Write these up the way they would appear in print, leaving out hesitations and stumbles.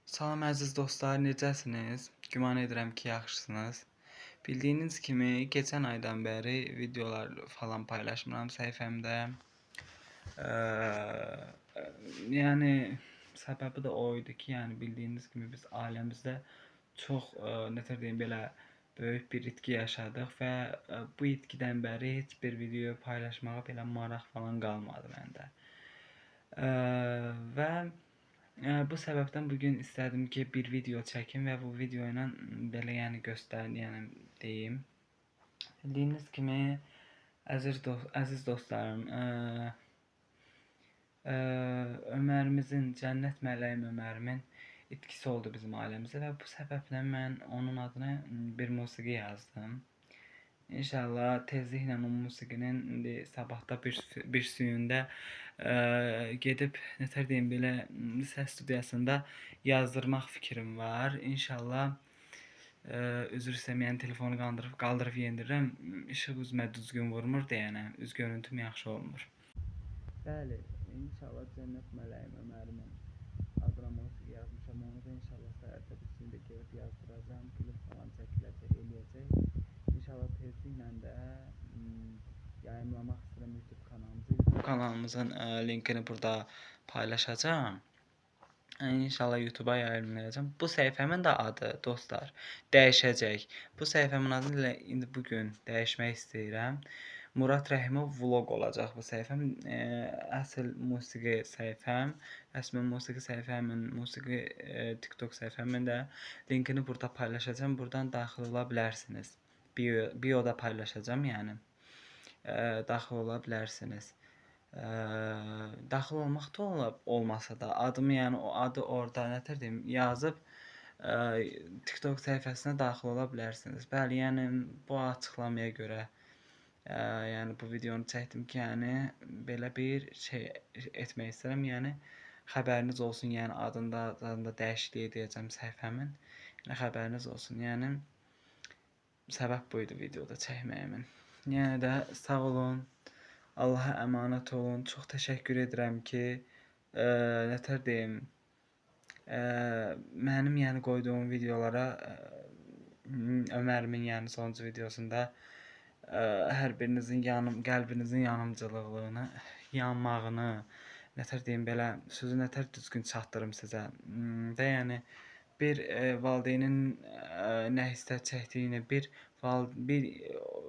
Salam əziz dostlar, necəsiniz? Güman edirəm ki, yaxşısınız. Bildiyiniz kimi, keçən aydan bəri videolar falan paylaşmıram səhifəmdə. Yəni səbəbi də o idi ki, yəni bildiyiniz kimi biz ailəmizdə çox nətər deyim belə böyük bir itki yaşadıq və bu itkidən bəri heç bir video paylaşmağa belə maraq falan qalmadı məndə. Və bu səbəbdən bu gün istədim ki, bir video çəkim və bu video ilə belə yəni yəni deyim. Bildiyiniz kimi əziz dostlarım, Ömərimizin, cənnət mələyim Ömərimin itkisi oldu bizim ailəmizə və bu səbəblə mən onun adına bir musiqi yazdım. İnşallah tezliklə o musiqinin indi sabahda bir suyunda gedib nətər deyim belə səs studiyasında yazdırmaq fikrim var. İnşallah üzr istəməyən telefonu qaldırıb yendirirəm. İşıq üzmə düzgün vurmur deyənə, üz görüntüm yaxşı olmur. Bəli, inşallah cənnət mələyim Ömərimin adına musiqi yazmışam. Onu da inşallah səhərdə bir suyunda gedib yazdıracağam. Klip falan çəkiləcək, eləyəcək. İnşallah tezliklə də yayımlamaq istəyirəm YouTube kanalımıza. YouTube kanalımızın linkini burada paylaşacağım. İnşallah YouTube'a yayımlayacağım. Bu səhifəmin də adı dostlar dəyişəcək. Bu səhifəmin adını indi bugün dəyişmək istəyirəm. Murad Rəhimov vlog olacaq bu səhifəm. Əsl musiqi səhifəm, rəsmi musiqi səhifəmin, musiqi TikTok səhifəmin də linkini burada paylaşacağım. Buradan daxil ola bilərsiniz. Bioda paylaşacağım, yəni daxil ola bilərsiniz. Daxil olmaq da olmasa da adımı, yəni o adı orada nətər deyim yazıb TikTok səhifəsinə daxil ola bilərsiniz. Bəli, yəni bu açıqlamaya görə yəni bu videonu çəkdim ki, yəni belə bir şey etmək istəyirəm. Yəni xəbəriniz olsun, yəni adında dəyişiklik edəcəm səhifəmin. Yəni xəbəriniz olsun. Yəni səbəb bu idi videoda çəkməyimin. Yəni də sağ olun. Allaha əmanət olun. Çox təşəkkür edirəm ki, nətər deyim, mənim yəni qoyduğum videolara Ömərimin yəni sonuncu videosunda hər birinizin qəlbinizin yanımcılığını, yanmağını, nətər deyim belə, sözü nətər düzgün çatdırım sizə. Və yəni bir valideynin nə hisslər çəkdiyini, bir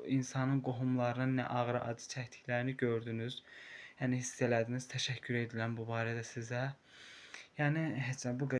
insanın qohumlarının nə ağır acı çəkdiklərini gördünüz. Yəni hiss elədiniz. Təşəkkür edirəm bu barədə sizə. Yəni heç nə bu qədər.